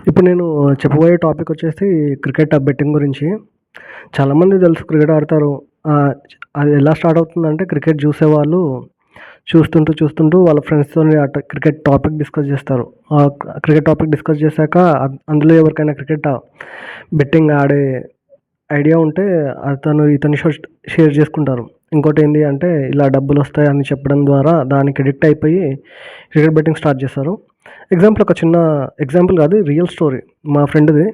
ఇప్పుడు నేను చెప్పబోయే టాపిక్ వచ్చేసి క్రికెట్ బెట్టింగ్ గురించి. చాలామంది తెలుసు క్రికెట్ ఆడతారు. అది ఎలా స్టార్ట్ అవుతుందంటే క్రికెట్ చూసేవాళ్ళు చూస్తుంటూ వాళ్ళ ఫ్రెండ్స్‌తోని క్రికెట్ టాపిక్ డిస్కస్ చేస్తారు. క్రికెట్ టాపిక్ డిస్కస్ చేశాక అందులో ఎవరికైనా క్రికెట్ బెట్టింగ్ ఆడే ఐడియా ఉంటే ఇతన్ని షేర్ చేసుకుంటారు. ఇంకోటేంది అంటే ఇలా డబ్బులొస్తాయని చెప్పడం ద్వారా దానికి అడిక్ట్ అయిపోయి క్రికెట్ బెట్టింగ్ స్టార్ట్ చేస్తారు. ఒక చిన్న ఎగ్జాంపుల్ కాదు, రియల్ స్టోరీ. మా ఫ్రెండ్‌ది.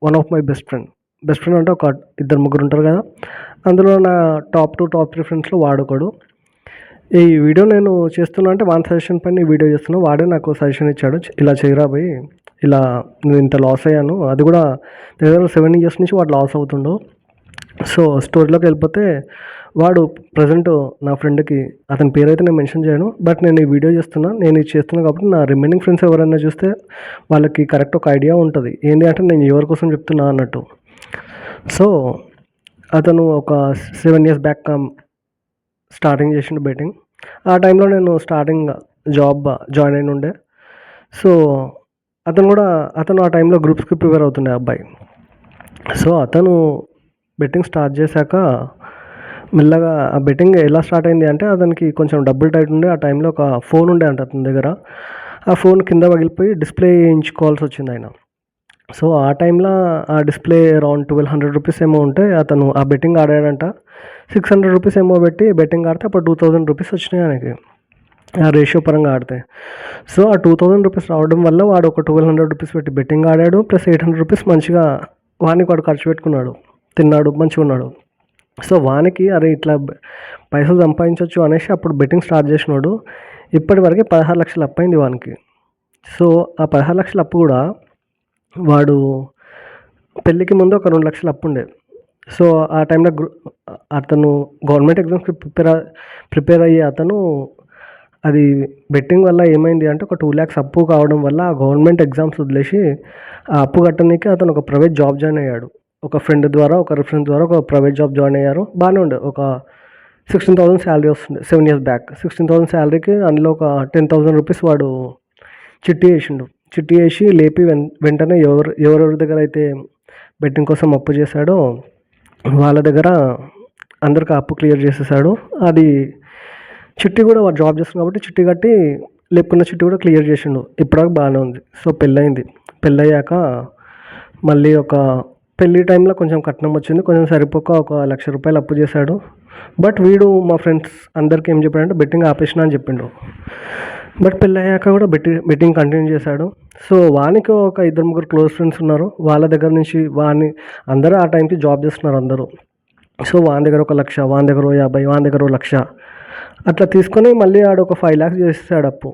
One of my best friend. Best friend అంటే ఒక ఇద్దరు ముగ్గురు ఉంటారు కదా! అందులో నా టాప్ 2, టాప్ 3 ఫ్రెండ్స్‌లో వాడొకడు. ఈ వీడియో నేను చేస్తున్నా అంటే వాని సజెషన్ పైన ఈ వీడియో చేస్తున్నా. వాడే నాకు సజెషన్ ఇచ్చాడు. ఇలా చేయరా బయ్, ఇలా నేను ఇంత లాస్ అయ్యాను. అది కూడా దగ్గర 7 ఇయర్స్ నుంచి వాడు లాస్ అవుతుండు. సో స్టోరీలోకి వెళ్ళిపోతే వాడు ప్రజెంట్ నా ఫ్రెండ్‌కి, అతని పేరైతే నేను మెన్షన్ చేయను. బట్ నేను ఈ వీడియో చేస్తున్నా. నేను ఇది చేస్తున్నా కాబట్టి నా రిమైనింగ్ ఫ్రెండ్స్ ఎవరైనా చూస్తే వాళ్ళకి కరెక్ట్ ఒక ఐడియా ఉంటుంది. ఏంటి అంటే నేను ఎవరి కోసం చెప్తున్నా అన్నట్టు. సో అతను ఒక 7 ఇయర్స్ బ్యాక్ స్టార్టింగ్ చేసిండు బెట్టింగ్. ఆ టైంలో నేను స్టార్టింగ్ జాబ్ జాయిన్ అయిన ఉండే. సో అతను ఆ టైంలో గ్రూప్స్కి ప్రిపేర్ అవుతుండే అబ్బాయి. సో అతను బెట్టింగ్ స్టార్ట్ చేశాక మెల్లగా ఆ బెట్టింగ్ ఎలా స్టార్ట్ అయింది అంటే అతనికి కొంచెం డబ్బులు టైట్ ఉండే. ఆ టైంలో ఒక ఫోన్ ఉండే అంట అతని దగ్గర. ఆ ఫోన్ కింద పగిలిపోయి డిస్ప్లే వేయించుకోవాల్సి వచ్చింది ఆయన. సో ఆ టైంలో ఆ డిస్ప్లే అరౌండ్ 1200 రూపీస్ ఏమో ఉంటే అతను ఆ బెట్టింగ్ ఆడాడంట. 600 రూపీస్ ఏమో పెట్టి బెట్టింగ్ ఆడితే అప్పుడు 2000 రూపీస్ వచ్చినాయి ఆయనకి, ఆ రేషియో పరంగా ఆడితే. సో ఆ 2000 రూపీస్ రావడం వల్ల వాడు ఒక 1200 రూపీస్ పెట్టి బెట్టింగ్ ఆడాడు. ప్లస్ 800 రూపీస్ మంచిగా వాడు ఖర్చు పెట్టుకున్నాడు, తిన్నాడు, మంచిగా ఉన్నాడు. సో వానికి అరే ఇట్లా పైసలు సంపాదించవచ్చు అనేసి అప్పుడు బెట్టింగ్ స్టార్ట్ చేసినాడు. ఇప్పటివరకు 16 లక్షలు అప్పు అయింది వానికి. సో ఆ 16 లక్షల అప్పు కూడా వాడు పెళ్ళికి ముందు ఒక 2 లక్షలు అప్పు ఉండే. సో ఆ టైంలో అతను గవర్నమెంట్ ఎగ్జామ్స్కి ప్రిపేర్ అయ్యే అతను అది బెట్టింగ్ వల్ల ఏమైంది అంటే ఒక 2 lakhs అప్పు కావడం వల్ల ఆ గవర్నమెంట్ ఎగ్జామ్స్ వదిలేసి ఆ అప్పు కట్టడానికి అతను ఒక ప్రైవేట్ జాబ్ జాయిన్ అయ్యాడు. ఒక ఫ్రెండ్ ద్వారా, ఒక రిఫరెన్స్ ద్వారా ఒక ప్రైవేట్ జాబ్ జాయిన్ అయ్యారు. బాగానే ఉండే. ఒక 16,000 శాలరీ వస్తుంది 7 ఇయర్స్ బ్యాక్. 16,000 శాలరీకి అందులో ఒక 10,000 రూపీస్ వాడు చిట్టి వేసిండు. చిట్టి వేసి లేపి వెంటనే ఎవరెవరి దగ్గర అయితే బెట్టింగ్ కోసం అప్పు చేశాడో వాళ్ళ దగ్గర అందరికి అప్పు క్లియర్ చేసేసాడు. అది చిట్టి కూడా వాడు జాబ్ చేస్తుంది కాబట్టి చిట్టి కట్టి లేపుకున్న చిట్టి కూడా క్లియర్ చేసిండు. ఇప్పటివరకు బాగానే ఉంది. సో పెళ్ళయింది. పెళ్ళయ్యాక మళ్ళీ ఒక పెళ్ళి టైంలో కొంచెం కట్నం వచ్చింది. కొంచెం సరిపోక ఒక 1,00,000 రూపాయలు అప్పు చేశాడు. బట్ వీడు మా ఫ్రెండ్స్ అందరికీ ఏం చెప్పాడంటే బెట్టింగ్ ఆపేసిన అని చెప్పిండు. బట్ పెళ్ళయ్యాక కూడా బెట్టింగ్ కంటిన్యూ చేశాడు. సో వానికి ఒక 2-3 క్లోజ్ ఫ్రెండ్స్ ఉన్నారు. వాళ్ళ దగ్గర నుంచి అందరూ ఆ టైంకి జాబ్ చేస్తున్నారు అందరూ. సో వాని దగ్గర 1,00,000, వాని దగ్గర 50, వాని దగ్గర 1,00,000 అట్లా తీసుకొని మళ్ళీ ఆడు ఒక 5 lakhs చేసేసాడు అప్పు.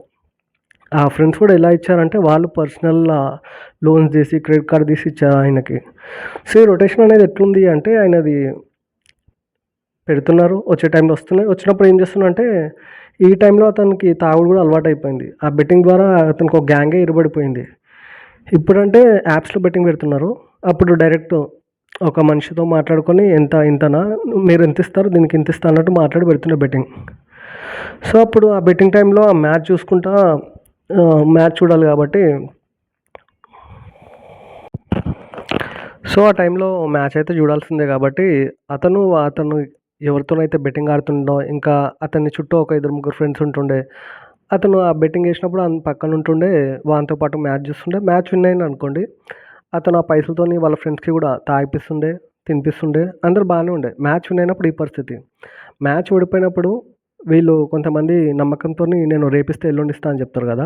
ఆ ఫ్రెండ్స్ కూడా ఎలా ఇచ్చారంటే వాళ్ళు పర్సనల్ లోన్స్ తీసి క్రెడిట్ కార్డ్ తీసి ఇచ్చారు ఆయనకి. సో ఈ రొటేషన్ అనేది ఎట్లుంది అంటే ఆయనది పెడుతున్నారు, వచ్చే టైంలో వస్తున్నాయి. వచ్చినప్పుడు ఏం చేస్తున్నారంటే ఈ టైంలో అతనికి తాగుడు కూడా అలవాటు అయిపోయింది. ఆ బెట్టింగ్ ద్వారా అతనికి ఒక గ్యాంగే ఇరబడిపోయింది. ఇప్పుడంటే యాప్స్లో బెట్టింగ్ పెడుతున్నారు. అప్పుడు డైరెక్ట్ ఒక మనిషితో మాట్లాడుకొని ఇంతనా, మీరు ఎంత ఇస్తారు, దీనికి ఇంత ఇస్తా అన్నట్టు మాట్లాడి పెడుతుండే బెట్టింగ్. సో అప్పుడు ఆ బెట్టింగ్ టైంలో ఆ మ్యాచ్ చూసుకుంటా మ్యాచ్ చూడాలి కాబట్టి సో ఆ టైంలో మ్యాచ్ అయితే చూడాల్సిందే కాబట్టి అతను ఎవరితోనైతే బెట్టింగ్ ఆడుతుండో ఇంకా అతని చుట్టూ ఒక 2-3 ఫ్రెండ్స్ ఉంటుండే. అతను ఆ బెట్టింగ్ వేసినప్పుడు పక్కన ఉంటుండే, వానితో పాటు మ్యాచ్ చూస్తుండే. మ్యాచ్ విన్ అయింది అనుకోండి, అతను ఆ పైసలతోని వాళ్ళ ఫ్రెండ్స్కి కూడా తాగిపిస్తుండే, తినిపిస్తుండే, అందరు బాగానే ఉండే. మ్యాచ్ విన్ అయినప్పుడు ఈ పరిస్థితి. మ్యాచ్ ఓడిపోయినప్పుడు వీళ్ళు కొంతమంది నమ్మకంతో నేను రేపిస్తే ఎల్లుండి ఇస్తా అని చెప్తారు కదా.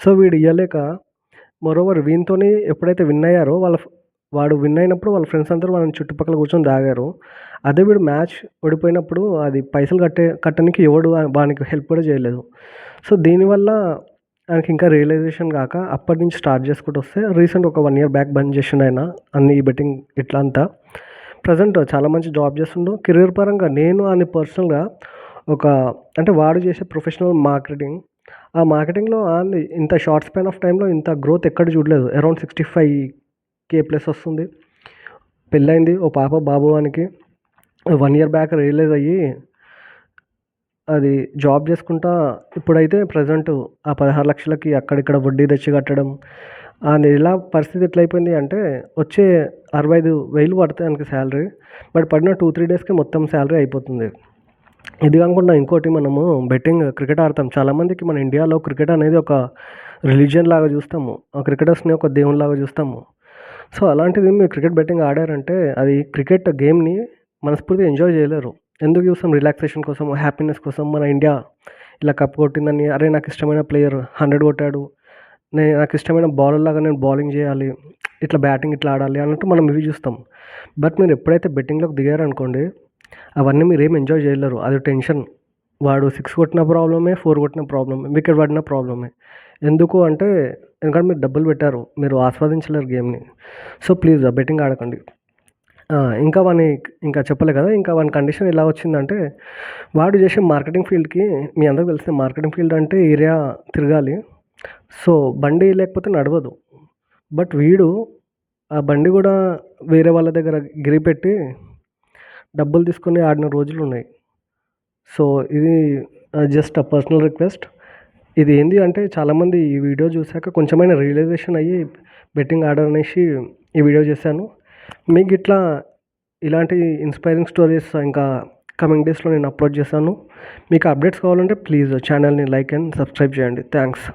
సో వీడు ఇవ్వలేక మరోవర్ వీనితోని ఎప్పుడైతే విన్ అయ్యారో వాడు విన్ అయినప్పుడు వాళ్ళ ఫ్రెండ్స్ అందరూ వాళ్ళని చుట్టుపక్కల కూర్చొని తాగారు. అదే వీడు మ్యాచ్ ఓడిపోయినప్పుడు అది పైసలు కట్టడానికి ఎవడు వానికి హెల్ప్ కూడా చేయలేదు. సో దీనివల్ల ఆయనకి ఇంకా రియలైజేషన్ కాక అప్పటి నుంచి స్టార్ట్ చేసుకుంటూ వస్తే రీసెంట్ ఒక 1 year బ్యాక్ బంద్ చేసిండు ఆయన అన్ని ఈ బెట్టింగ్ ఇట్లా అంతా. ప్రజెంట్ చాలా మంచి జాబ్ చేస్తుండు. కెరీర్ పరంగా నేను అని పర్సనల్గా అంటే వాడు చేసే ప్రొఫెషనల్ మార్కెటింగ్, ఆ మార్కెటింగ్లో ఇంత షార్ట్ స్పాన్ ఆఫ్ టైంలో ఇంత గ్రోత్ ఎక్కడ చూడలేదు. అరౌండ్ 65K+ వస్తుంది. పెళ్ళైంది, ఓ పాప బాబు వానికి. 1 year బ్యాక్ రియలైజ్ అయ్యి అది జాబ్ చేసుకుంటా ఇప్పుడైతే ప్రజెంట్ ఆ 16 లక్షలకి అక్కడిక్కడ వడ్డీ తెచ్చి కట్టడం, ఆ నెల పరిస్థితి ఎట్లయిపోయింది అంటే, వచ్చే 65,000 పడతాయి ఆయనకి శాలరీ. బట్ పడిన 2, 3 డేస్‌కే మొత్తం శాలరీ అయిపోతుంది. ఇది కాకుండా ఇంకోటి మనము బెట్టింగ్ క్రికెట్ ఆడతాం. చాలామందికి మన ఇండియాలో క్రికెట్ అనేది ఒక రిలీజియన్ లాగా చూస్తాము. ఆ క్రికెటర్స్‌ని ఒక దేవునిలాగా చూస్తాము. సో, అలాంటిది మీరు క్రికెట్ బెట్టింగ్ ఆడారంటే అది క్రికెట్ గేమ్‌ని మనస్ఫూర్తిగా ఎంజాయ్ చేయలేరు. ఎందుకు చూస్తాం రిలాక్సేషన్ కోసం, హ్యాపీనెస్ కోసం మన ఇండియా ఇలా కప్ కొట్టిందని, అరే నాకు ఇష్టమైన ప్లేయర్ 100 కొట్టాడు. నాకు ఇష్టమైన బౌలర్‌లాగా నేను బౌలింగ్ చేయాలి. ఇట్లా బ్యాటింగ్ ఇట్లా ఆడాలి అన్నట్టు మనం ఇవి చూస్తాం. బట్ మీరు ఎప్పుడైతే బెట్టింగ్‌లోకి దిగారనుకోండి, అవన్నీ మీరేం ఎంజాయ్ చేయలేరు. అది టెన్షన్. వాడు 6 కొట్టిన ప్రాబ్లమే, 4 కొట్టిన ప్రాబ్లమే, వికెట్ పడిన ప్రాబ్లమే. ఎందుకు అంటే, ఎందుకంటే మీరు డబ్బులు పెట్టారు. మీరు ఆస్వాదించలేరు గేమ్‌ని. సో, ప్లీజ్ బెట్టింగ్ ఆడకండి. ఇంకా ఇంకా చెప్పలే కదా! ఇంకా వాని కండిషన్ ఎలా వచ్చిందంటే, వాడు చేసే మార్కెటింగ్ ఫీల్డ్‌కి మీ అందరికి తెలిసిందే మార్కెటింగ్ ఫీల్డ్ అంటే ఏరియా తిరగాలి. సో, బండి లేకపోతే నడవదు. బట్ వీడు ఆ బండి గూడా వేరే వాళ్ళ దగ్గర గిరిపెట్టి డబ్బులు తీసుకొని ఆడిన రోజులున్నాయి. సో, ఇది జస్ట్ పర్సనల్ రిక్వెస్ట్. ఇది ఏంది అంటే చాలామంది ఈ వీడియో చూసాక కొంచెమైనా రియలైజేషన్ అయ్యి బెట్టింగ్ ఆడరనేసి ఈ వీడియో చేశాను. మీకిట్లా ఇలాంటి ఇన్‌స్పైరింగ్ స్టోరీస్ ఇంకా కమింగ్ డేస్‌లో నేను అప్‌లోడ్ చేశాను. మీకు అప్డేట్స్ కావాలంటే ప్లీజ్ ఛానల్‌ని లైక్ అండ్ సబ్స్క్రైబ్ చేయండి. థాంక్స్.